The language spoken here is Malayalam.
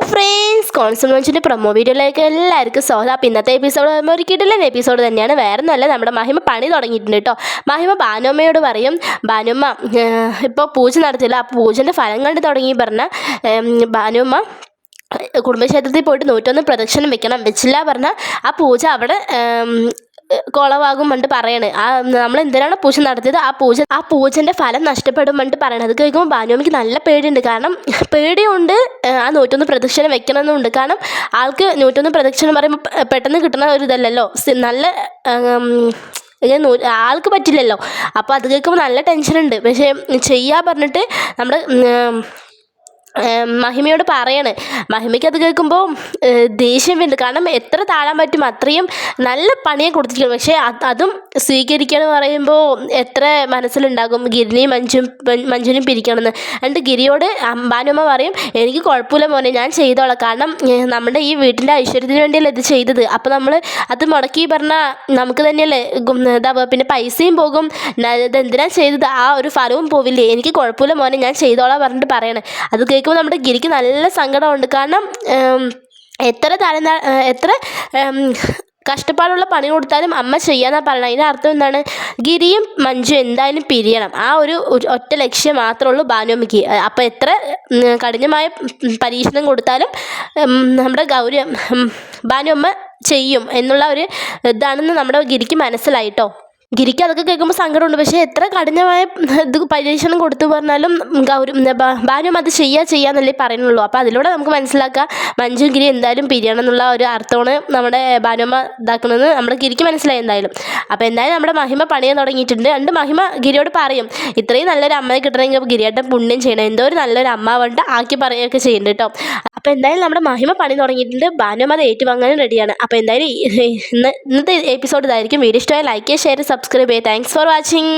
ഫ്രണ്ട്സ്, കോൺസമോൺസിൻ്റെ പ്രൊമോ വീഡിയോയിലേക്ക് എല്ലാവർക്കും സ്വാഗതം. അപ്പോൾ ഇന്നത്തെ എപ്പിസോഡ് ഒരു കിടിലൻ എപ്പിസോഡ് തന്നെയാണ്. വേറെ ഒന്നുമല്ല, നമ്മുടെ മഹിമ പണി തുടങ്ങിയിട്ടുണ്ട് കേട്ടോ. മഹിമ ഭാനുമ്മയോട് പറയും, ഭാനുമ്മ ഇപ്പോൾ പൂജ നടത്തില്ല, അപ്പോൾ പൂജൻ്റെ ഫലം കണ്ട് തുടങ്ങി പറഞ്ഞ ഭാനുമ്മ കുടുംബക്ഷേത്രത്തിൽ പോയിട്ട് 101 പ്രദക്ഷിണം വെക്കണം. വെച്ചില്ല പറഞ്ഞാൽ ആ പൂജ അവിടെ കുളവാകും പണ്ട് പറയണേ. നമ്മൾ എന്തിനാണ് പൂജ നടത്തിയത്, ആ പൂജൻ്റെ ഫലം നഷ്ടപ്പെടും പണ്ട് പറയണത്. അത് കേൾക്കുമ്പോൾ ഭാനുമ്മയ്ക്ക് നല്ല പേടിയുണ്ട്. കാരണം പേടിയുണ്ട്, ആ 101 പ്രദക്ഷിണം വെക്കണമെന്നുണ്ട്. കാരണം ആൾക്ക് 101 പ്രദക്ഷിണം പറയുമ്പോൾ പെട്ടെന്ന് കിട്ടുന്ന ഒരു ഇതല്ലല്ലോ, നല്ല ആൾക്ക് പറ്റില്ലല്ലോ. അപ്പോൾ അത് കേൾക്കുമ്പോൾ നല്ല ടെൻഷനുണ്ട്. പക്ഷേ ചെയ്യാൻ പറഞ്ഞിട്ട് നമ്മുടെ മഹിമയോട് പറയാണ്. മഹിമയ്ക്ക് അത് കേൾക്കുമ്പോൾ ദേഷ്യം വരുന്നുണ്ട്. കാരണം എത്ര താഴാൻ പറ്റും അത്രയും നല്ല പണിയെ കൊടുത്തിരിക്കണം. പക്ഷേ അതും സ്വീകരിക്കുകയെന്ന് പറയുമ്പോൾ എത്ര മനസ്സിലുണ്ടാകും ഗിരിനെയും മഞ്ജുവിനെയും പിരിക്കണമെന്ന്. എന്നിട്ട് ഗിരിയോട് ഭാനുമ്മ പറയും, എനിക്ക് കുഴപ്പമില്ല മോനെ, ഞാൻ ചെയ്തോളാം. കാരണം നമ്മുടെ ഈ വീട്ടിൻ്റെ ഐശ്വര്യത്തിന് വേണ്ടിയല്ലേ ഇത് ചെയ്തത്. അപ്പോൾ നമ്മൾ അത് മുടക്കി പറഞ്ഞാൽ നമുക്ക് തന്നെയല്ലേ ഇതാവുക, പിന്നെ പൈസയും പോകും, ഇതെന്തിനാ ചെയ്തത് ആ ഒരു ഫലവും പോവില്ലേ. എനിക്ക് കുഴപ്പമില്ല മോനെ, ഞാൻ ചെയ്തോളാം പറഞ്ഞിട്ട് പറയണേ. അത് കേൾക്കുമ്പോൾ നമ്മുടെ ഗിരിക്ക് നല്ല സങ്കടമുണ്ട്. കാരണം എത്ര കഷ്ടപ്പാടുള്ള പണി കൊടുത്താലും അമ്മ ചെയ്യാന്നാ പറയണം. അതിൻ്റെ അർത്ഥം എന്താണ്, ഗിരിയും മഞ്ജു എന്തായാലും പിരിയണം. ആ ഒരു ഒറ്റ ലക്ഷ്യം മാത്രമേ ഉള്ളൂ ഭാനുമ്മയ്ക്ക്. അപ്പോൾ എത്ര കഠിനമായ പരീക്ഷണം കൊടുത്താലും നമ്മുടെ ഭാനുമ്മ ചെയ്യും എന്നുള്ള ഒരു ഇതാണെന്ന് നമ്മുടെ ഗിരിക്ക് മനസ്സിലായിട്ടോ. ഗിരിക്ക് അതൊക്കെ കേൾക്കുമ്പോൾ സങ്കടമുണ്ട്. പക്ഷേ എത്ര കഠിനമായ ഇത് പരീക്ഷണം കൊടുത്തു പറഞ്ഞാലും ഭാനുമ്മ അത് ചെയ്യാന്നല്ലേ പറയുന്നുള്ളൂ. അപ്പോൾ അതിലൂടെ നമുക്ക് മനസ്സിലാക്കാം മഞ്ജു ഗിരി എന്തായാലും പിരിയണം എന്നുള്ള ഒരു അർത്ഥമാണ് നമ്മുടെ ഭാനുമ്മ ഇതാക്കുന്നത് നമ്മുടെ ഗിരിക്ക് മനസ്സിലായി എന്തായാലും. അപ്പോൾ എന്തായാലും നമ്മുടെ മഹിമ പണിയാൻ തുടങ്ങിയിട്ടുണ്ട്. രണ്ട് മഹിമ ഗിരിയോട് പറയും, ഇത്രയും നല്ലൊരു അമ്മയെ കിട്ടണമെങ്കിൽ ഗിരിയേട്ടൻ പുണ്യം ചെയ്യണം, എന്തോ ഒരു നല്ലൊരു അമ്മ വേണ്ട ആക്കി പറയുകയൊക്കെ ചെയ്യുന്നുണ്ട് കേട്ടോ. അപ്പോൾ എന്തായാലും നമ്മുടെ മഹിമ പണി തുടങ്ങിയിട്ടുണ്ട്. ഭാനുമ്മ അത് ഏറ്റുവാങ്ങാനും റെഡിയാണ്. അപ്പോൾ എന്തായാലും ഇന്നത്തെ എപ്പിസോഡ് ഇതായിരിക്കും. വീഡിയോ ഇഷ്ടമായ ലൈക്ക് ചെയ്യുക, ഷെയർ, സബ്സ്ക്രൈബ് ചെയ്യുക. Thanks for watching.